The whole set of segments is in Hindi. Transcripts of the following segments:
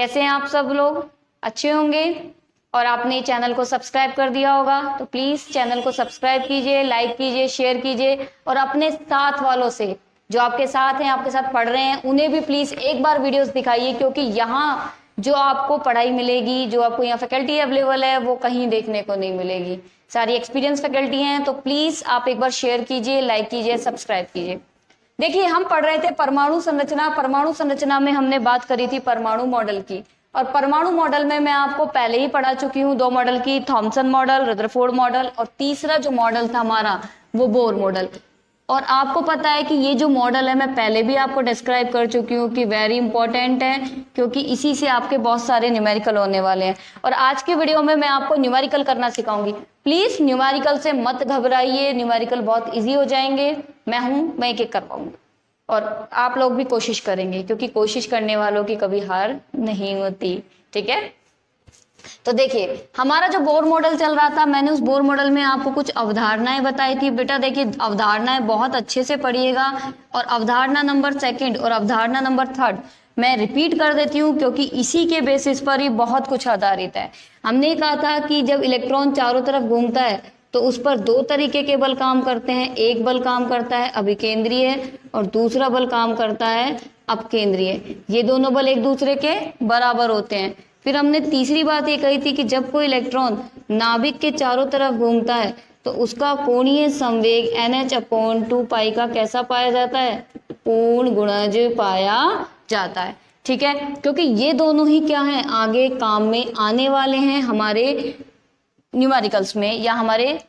कैसे हैं आप सब लोग? अच्छे होंगे। और आपने चैनल को सब्सक्राइब कर दिया होगा तो प्लीज चैनल को सब्सक्राइब कीजिए, लाइक कीजिए, शेयर कीजिए और अपने साथ वालों से, जो आपके साथ हैं, आपके साथ पढ़ रहे हैं, उन्हें भी प्लीज एक बार वीडियोस दिखाइए, क्योंकि यहाँ जो आपको पढ़ाई मिलेगी, जो आपको यहाँ फैकल्टी अवेलेबल है, वो कहीं देखने को नहीं मिलेगी। सारी एक्सपीरियंस फैकल्टी हैं, तो प्लीज आप एक बार शेयर कीजिए, लाइक कीजिए, सब्सक्राइब कीजिए। देखिए, हम पढ़ रहे थे परमाणु संरचना। परमाणु संरचना में हमने बात करी थी परमाणु मॉडल की, और परमाणु मॉडल में मैं आपको पहले ही पढ़ा चुकी हूँ 2 मॉडल की, थॉमसन मॉडल, रदरफोर्ड मॉडल, और तीसरा जो मॉडल था हमारा वो बोर मॉडल। और आपको पता है कि ये जो मॉडल है मैं पहले भी आपको डिस्क्राइब कर चुकी हूँ कि वेरी इंपॉर्टेंट है, क्योंकि इसी से आपके बहुत सारे न्यूमेरिकल होने वाले हैं। और आज की वीडियो में मैं आपको न्यूमेरिकल करना सिखाऊंगी। प्लीज न्यूमेरिकल से मत घबराइए, न्यूमेरिकल बहुत ईजी हो जाएंगे। मैं एक एक कर पाऊंगी और आप लोग भी कोशिश करेंगे, क्योंकि कोशिश करने वालों की कभी हार नहीं होती। ठीक है, तो देखिए हमारा जो बोर मॉडल चल रहा था, मैंने उस बोर मॉडल में आपको कुछ अवधारणाएं बताई थी। बेटा देखिए, अवधारणाएं बहुत अच्छे से पढ़िएगा, और अवधारणा नंबर 2 और अवधारणा नंबर 3 मैं रिपीट कर देती हूँ, क्योंकि इसी के बेसिस पर ही बहुत कुछ आधारित है। हमने कहा था कि जब इलेक्ट्रॉन चारों तरफ घूमता है तो उस पर 2 तरीके के बल काम करते हैं। एक बल काम करता है अभिकेंद्रीय और दूसरा बल काम करता है अपकेंद्रीय। ये दोनों बल एक दूसरे के बराबर होते हैं। फिर हमने तीसरी बात ये कही थी कि जब कोई इलेक्ट्रॉन नाभिक के चारों तरफ घूमता है तो उसका कोणीय संवेग NH/2π का कैसा पाया जाता है? पूर्ण गुणज पाया जाता है। ठीक है, क्योंकि ये दोनों ही क्या है, आगे काम में आने वाले हैं हमारे न्यूमेरिकल्स में या हमारे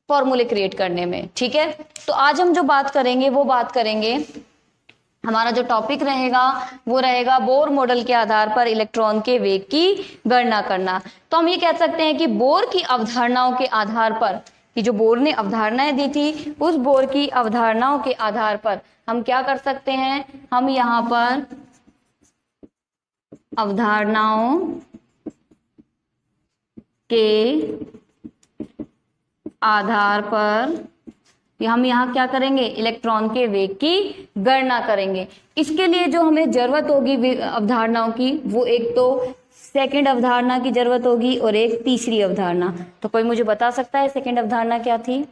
फॉर्मूले क्रिएट करने में। ठीक है, तो आज हम जो बात करेंगे वो बात करेंगे, हमारा जो टॉपिक रहेगा वो रहेगा बोर मॉडल के आधार पर इलेक्ट्रॉन के वेग की गणना करना। तो हम ये कह सकते हैं कि बोर की अवधारणाओं के आधार पर, कि जो बोर ने अवधारणाएं दी थी, उस बोर की अवधारणाओं के आधार पर हम क्या कर सकते हैं, हम यहाँ पर अवधारणाओं के आधार पर हम यहाँ क्या करेंगे, इलेक्ट्रॉन के वेग की गणना करेंगे। इसके लिए जो हमें जरूरत होगी अवधारणाओं की, वो एक तो सेकंड अवधारणा की जरूरत होगी और एक तीसरी अवधारणा। तो कोई मुझे बता सकता है सेकंड अवधारणा क्या थी?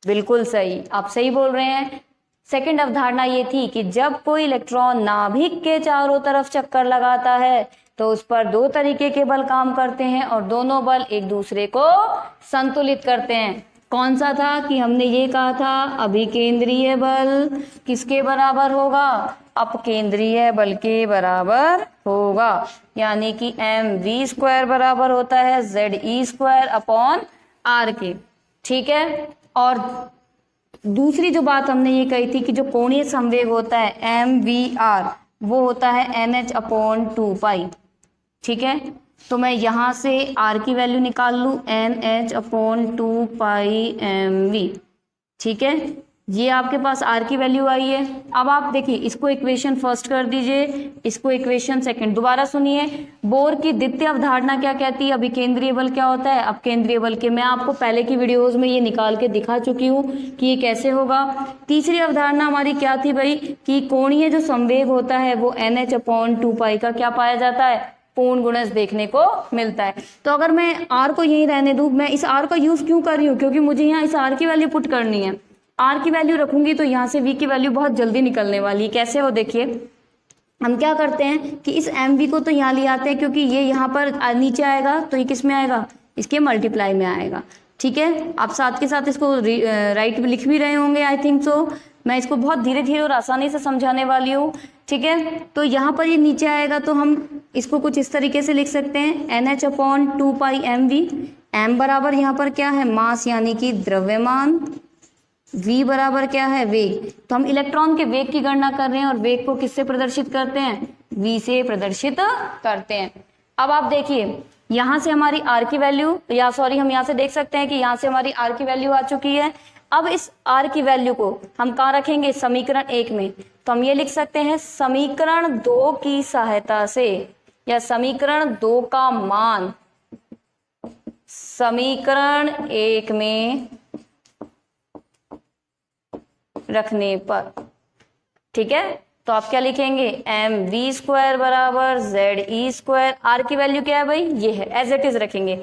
बिल्कुल सही, आप सही बोल रहे हैं। सेकंड अवधारणा ये थी कि जब कोई इलेक्ट्रॉन नाभिक के चारों तरफ चक्कर लगाता है तो उस पर 2 तरीके के बल काम करते हैं और दोनों बल एक दूसरे को संतुलित करते हैं। कौन सा था कि हमने ये कहा था, अभिकेंद्रीय बल किसके बराबर होगा? अपकेंद्रीय बल के बराबर होगा, यानी कि mv² बराबर होता है Ze²/r के। ठीक है, और दूसरी जो बात हमने ये कही थी कि जो कोणीय संवेग होता है mvr, वो होता है NH/2π। ठीक है, तो मैं यहाँ से r की वैल्यू निकाल लूँ, NH/2πmv। ठीक है, ये आपके पास r की वैल्यू आई है। अब आप देखिए, इसको इक्वेशन फर्स्ट कर दीजिए, इसको इक्वेशन सेकंड। दोबारा सुनिए, बोर की द्वितीय अवधारणा क्या कहती है, अभिकेंद्रीय बल क्या होता है, अपकेंद्रीय बल के मैं आपको पहले की वीडियोज में ये निकाल के दिखा चुकी हूँ कि ये कैसे होगा। तीसरी अवधारणा हमारी क्या थी भाई, कि कोणीय जो संवेग होता है वो NH/2π का क्या पाया जाता है, पूर्ण गुणज देखने को मिलता है। तो अगर मैं r को यहीं रहने दूं, मैं इस r का यूज क्यों कर रही हूँ, क्योंकि मुझे यहाँ इस r की वैल्यू पुट करनी है। r की वैल्यू रखूंगी तो यहाँ से v की वैल्यू बहुत जल्दी निकलने वाली है। कैसे हो, देखिए हम क्या करते हैं कि इस mv को तो यहाँ ले आते हैं, क्योंकि ये यहाँ पर नीचे आएगा तो ये किस में आएगा, इसके मल्टीप्लाई में आएगा। ठीक है, आप साथ के साथ इसको राइट में लिख भी रहे होंगे, आई थिंक सो। मैं इसको बहुत धीरे धीरे और आसानी से समझाने वाली हूँ। ठीक है, तो यहाँ पर ये नीचे आएगा तो हम इसको कुछ इस तरीके से लिख सकते हैं, NH/2πmv। m बराबर यहाँ पर क्या है, मास यानी कि द्रव्यमान, v बराबर क्या है, वेग। तो हम इलेक्ट्रॉन के वेग की गणना कर रहे हैं, और वेग को किससे प्रदर्शित करते हैं, v से प्रदर्शित करते हैं। अब आप देखिए, यहाँ से हमारी r की वैल्यू, या सॉरी हम यहाँ से देख सकते हैं कि यहाँ से हमारी r की वैल्यू आ चुकी है। अब इस r की वैल्यू को हम कहाँ रखेंगे, समीकरण 1 में। तो हम ये लिख सकते हैं, समीकरण 2 की सहायता से, या समीकरण 2 का मान समीकरण 1 में रखने पर। ठीक है, तो आप क्या लिखेंगे, mv² बराबर ze²। r की वैल्यू क्या है भाई, ये है, एज इट इज रखेंगे,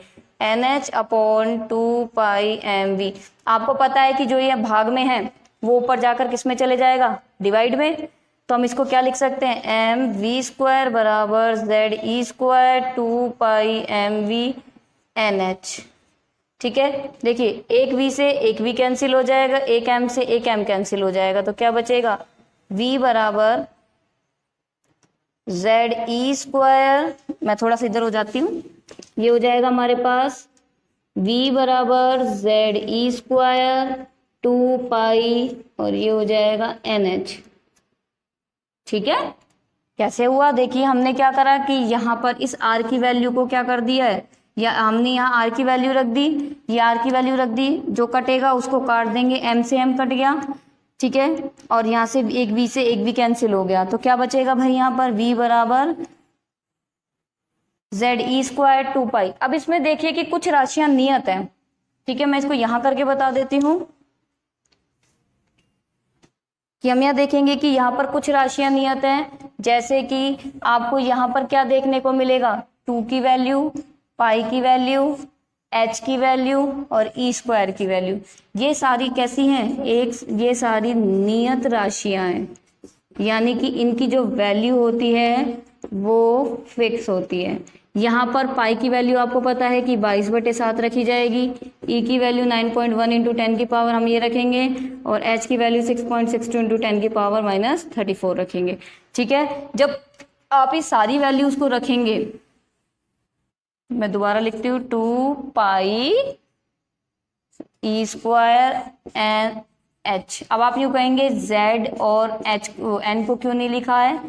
nh/2πmv। आपको पता है कि जो ये भाग में है वो ऊपर जाकर किस में चले जाएगा, डिवाइड में। तो हम इसको क्या लिख सकते हैं, mv² बराबर ze² 2πmv nh। ठीक है, देखिए एक v से एक v कैंसिल हो जाएगा, एक m से एक m कैंसिल हो जाएगा, तो क्या बचेगा, v बराबर ze²। मैं थोड़ा सा इधर हो जाती हूँ, ये हो जाएगा हमारे पास v बराबर ze² 2π और ये हो जाएगा nh। ठीक है, कैसे हुआ, देखिए हमने क्या करा कि यहाँ पर इस r की वैल्यू को क्या कर दिया है, या हमने यहाँ r की वैल्यू रख दी, ये r की वैल्यू रख दी, जो कटेगा उसको काट देंगे, m से m कट गया। ठीक है, और यहाँ से एक v से एक v कैंसिल हो गया, तो क्या बचेगा भाई यहाँ पर v बराबर ze² 2π। अब इसमें देखिए कि कुछ राशियां नियत हैं। ठीक है, मैं इसको यहाँ करके बता देती हूँ कि हम यहाँ देखेंगे कि यहाँ पर कुछ राशियां नियत हैं, जैसे कि आपको यहाँ पर क्या देखने को मिलेगा, 2 की वैल्यू, पाई की वैल्यू, h की वैल्यू और e² की वैल्यू। ये सारी कैसी हैं, ये सारी नियत राशियां हैं, यानी कि इनकी जो वैल्यू होती है वो फिक्स होती है। यहाँ पर पाई की वैल्यू आपको पता है कि 22/7 रखी जाएगी, ई की वैल्यू 9.1 इंटू 10 की पावर हम ये रखेंगे, और एच की वैल्यू 6.62 इंटू 10 की पावर -34 रखेंगे। ठीक है, जब आप इस सारी वैल्यूज को रखेंगे, मैं दोबारा लिखती हूँ, 2π e² एन h। अब आप यूँ कहेंगे z और h को, n को क्यों नहीं लिखा है,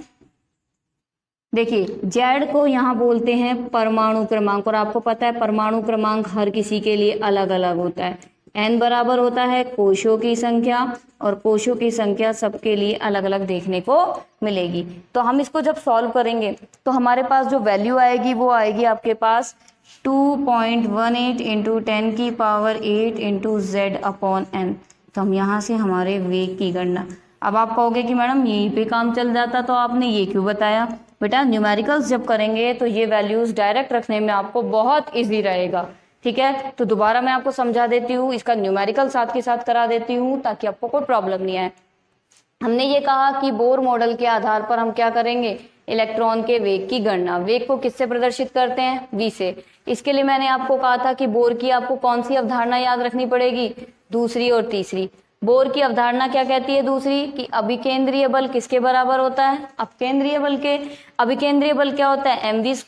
देखिए z को यहाँ बोलते हैं परमाणु क्रमांक, और आपको पता है परमाणु क्रमांक हर किसी के लिए अलग अलग होता है। n बराबर होता है कोशों की संख्या, और कोशों की संख्या सबके लिए अलग अलग देखने को मिलेगी। तो हम इसको जब सॉल्व करेंगे तो हमारे पास जो वैल्यू आएगी वो आएगी आपके पास 2.18 इंटू 10 की पावर 8 इंटू z/n। तो हम यहाँ से हमारे वेग की गणना, अब आप कहोगे कि मैडम यहीं पे काम चल जाता, तो आपने ये क्यों बताया, बेटा न्यूमेरिकल्स जब करेंगे तो ये वैल्यूज डायरेक्ट रखने में आपको बहुत इजी रहेगा। ठीक है, तो दोबारा मैं आपको समझा देती हूँ, इसका न्यूमेरिकल साथ के साथ करा देती हूँ ताकि आपको कोई प्रॉब्लम नहीं आए। हमने ये कहा कि बोर मॉडल के आधार पर हम क्या करेंगे, इलेक्ट्रॉन के वेग की गणना। वेग को किससे प्रदर्शित करते हैं, v से। इसके लिए मैंने आपको कहा था कि बोर की आपको कौन सी अवधारणा याद रखनी पड़ेगी, दूसरी और तीसरी। बोर की अवधारणा क्या कहती है, दूसरी, कि अभिकेंद्रीय बल किसके बराबर होता है, अपकेंद्रीय बल के। अभिकेंद्रीय बल क्या होता है, mv²,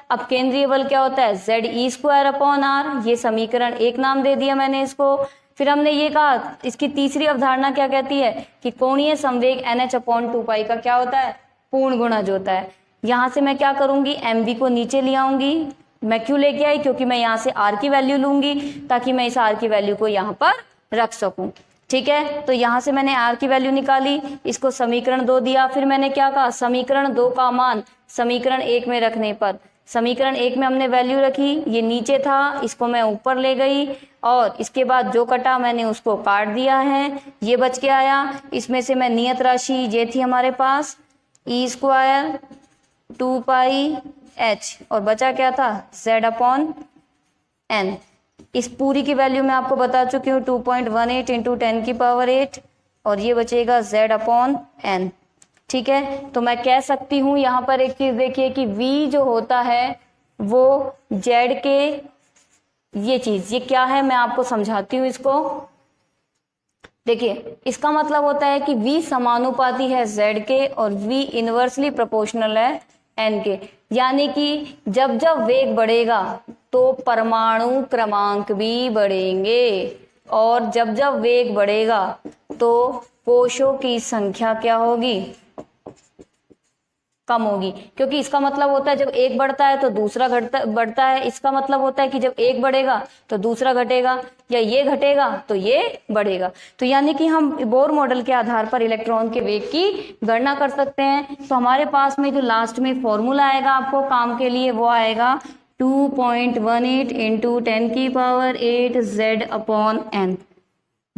अपकेंद्रीय बल क्या होता है, ze²/r। ये समीकरण 1 नाम दे दिया मैंने इसको। फिर हमने ये कहा, इसकी तीसरी अवधारणा क्या कहती है कि कोणीय संवेग nh/2π का क्या होता है, पूर्ण गुणज होता है। यहाँ से मैं क्या करूंगी, mv को नीचे ले आऊंगी। मैं क्यों लेके आई, क्योंकि मैं यहाँ से r की वैल्यू लूंगी ताकि मैं इस r की वैल्यू को यहाँ पर रख सकूं। ठीक है, तो यहाँ से मैंने r की वैल्यू निकाली, इसको समीकरण 2 दिया। फिर मैंने क्या कहा, समीकरण 2 का मान समीकरण 1 में रखने पर, समीकरण 1 में हमने वैल्यू रखी, ये नीचे था, इसको मैं ऊपर ले गई, और इसके बाद जो कटा मैंने उसको काट दिया है, ये बच के आया। इसमें से मैं नियत राशि ये थी हमारे पास e² 2πh, और बचा क्या था, z/n। इस पूरी की वैल्यू मैं आपको बता चुकी हूँ, 2.18 इंटू 10 की पावर 8, और ये बचेगा z/n। ठीक है, तो मैं कह सकती हूँ यहाँ पर एक चीज देखिए कि v जो होता है वो z के, ये चीज ये क्या है मैं आपको समझाती हूँ इसको। देखिए इसका मतलब होता है कि v समानुपाती है z के और v इनवर्सली प्रोपोर्शनल है n के, यानी कि जब जब वेग बढ़ेगा तो परमाणु क्रमांक भी बढ़ेंगे, और जब जब वेग बढ़ेगा तो कोशों की संख्या क्या होगी, कम होगी। क्योंकि इसका मतलब होता है जब एक बढ़ता है तो दूसरा बढ़ता है। इसका मतलब होता है कि जब एक बढ़ेगा तो दूसरा घटेगा, या ये घटेगा तो ये बढ़ेगा। तो यानी कि हम बोर मॉडल के आधार पर इलेक्ट्रॉन के वेग की गणना कर सकते हैं। तो हमारे पास में जो लास्ट में फॉर्मूला आएगा आपको काम के लिए, वो आएगा 2.18 इंटू 10 की पावर 8 z/n।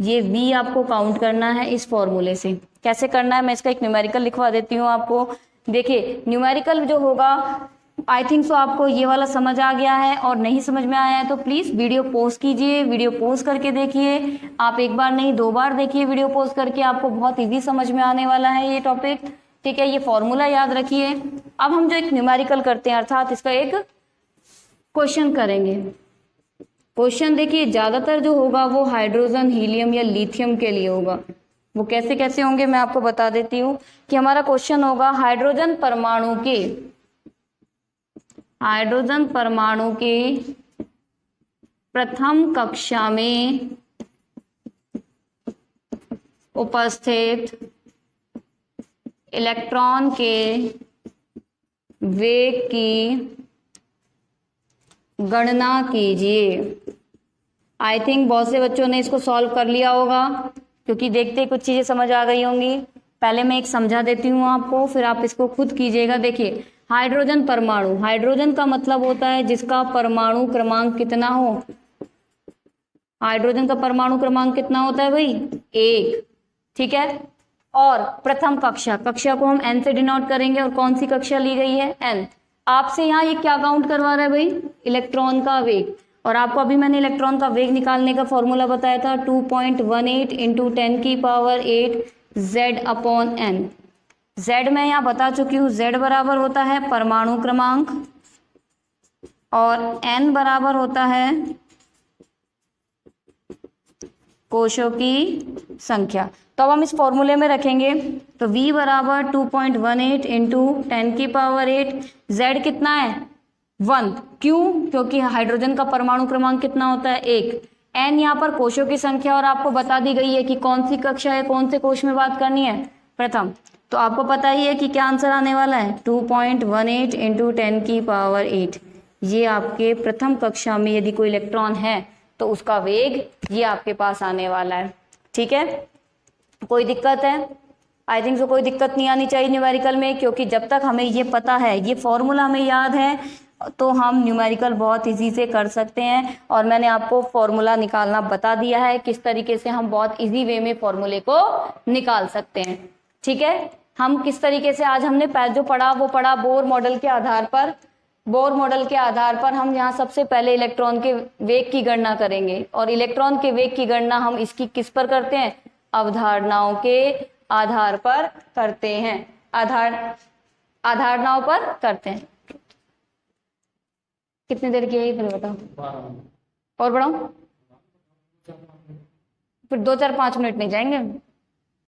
ये v आपको काउंट करना है इस फॉर्मूले से। कैसे करना है मैं इसका एक न्यूमेरिकल लिखवा देती हूँ आपको। देखिए न्यूमेरिकल जो होगा, आई थिंक सो आपको ये वाला समझ आ गया है, और नहीं समझ में आया है तो प्लीज वीडियो पॉज कीजिए, वीडियो पॉज करके देखिए। आप एक बार नहीं 2 बार देखिए वीडियो पॉज करके, आपको बहुत इजी समझ में आने वाला है ये टॉपिक। ठीक है, ये फॉर्मूला याद रखिए। अब हम जो एक न्यूमेरिकल करते हैं, अर्थात इसका एक क्वेश्चन करेंगे। क्वेश्चन देखिए ज्यादातर जो होगा वो हाइड्रोजन, हीलियम या लिथियम के लिए होगा। वो कैसे कैसे होंगे मैं आपको बता देती हूँ कि हमारा क्वेश्चन होगा हाइड्रोजन परमाणु के प्रथम कक्षा में उपस्थित इलेक्ट्रॉन के वेग की गणना कीजिए। आई थिंक बहुत से बच्चों ने इसको सॉल्व कर लिया होगा, क्योंकि देखते कुछ चीजें समझ आ गई होंगी। पहले मैं एक समझा देती हूँ आपको, फिर आप इसको खुद कीजिएगा। देखिए हाइड्रोजन परमाणु, हाइड्रोजन का मतलब होता है जिसका परमाणु क्रमांक कितना हो। हाइड्रोजन का परमाणु क्रमांक कितना होता है भाई? 1। ठीक है, और प्रथम कक्षा, कक्षा को हम n से डिनोट करेंगे, और कौन सी कक्षा ली गई है? n। आपसे यहाँ ये क्या काउंट करवा रहा है भाई? इलेक्ट्रॉन का वेग। और आपको अभी मैंने इलेक्ट्रॉन का वेग निकालने का फॉर्मूला बताया था, 2.18 इंटू 10⁸ Z/n। Z मैं यहाँ बता चुकी हूँ, Z बराबर होता है परमाणु क्रमांक, और n बराबर होता है कोशों की संख्या। तो अब हम इस फॉर्मूले में रखेंगे, तो V बराबर 2.18 इंटू 10⁸, Z कितना है? 1। क्यों? क्योंकि हाइड्रोजन का परमाणु क्रमांक कितना होता है? 1। n यहाँ पर कोशों की संख्या, और आपको बता दी गई है कि कौन सी कक्षा है, कौन से कोश में बात करनी है? प्रथम। तो आपको पता ही है कि क्या आंसर आने वाला है? 2.18 इंटू 10⁸। ये आपके प्रथम कक्षा में यदि कोई इलेक्ट्रॉन है तो उसका वेग ये आपके पास आने वाला है। ठीक है, कोई दिक्कत है? आई थिंक सो कोई दिक्कत नहीं आनी चाहिए न्यूमेरिकल में, क्योंकि जब तक हमें ये पता है, ये फॉर्मूला हमें याद है, तो हम न्यूमेरिकल बहुत इजी से कर सकते हैं। और मैंने आपको फॉर्मूला निकालना बता दिया है, किस तरीके से हम बहुत इजी वे में फॉर्मूले को निकाल सकते हैं। ठीक है, हम किस तरीके से, आज हमने जो पढ़ा वो पढ़ा बोर मॉडल के आधार पर। बोर मॉडल के आधार पर हम यहाँ सबसे पहले इलेक्ट्रॉन के वेग की गणना करेंगे, और इलेक्ट्रॉन के वेग की गणना हम इसकी किस पर करते हैं? अवधारणाओं के आधार पर करते हैं। अवधारणाओं पर करते हैं। कितनी देर की है ये फिर बताओ, और बढ़ाओ? फिर 2 4 5 मिनट नहीं जाएंगे।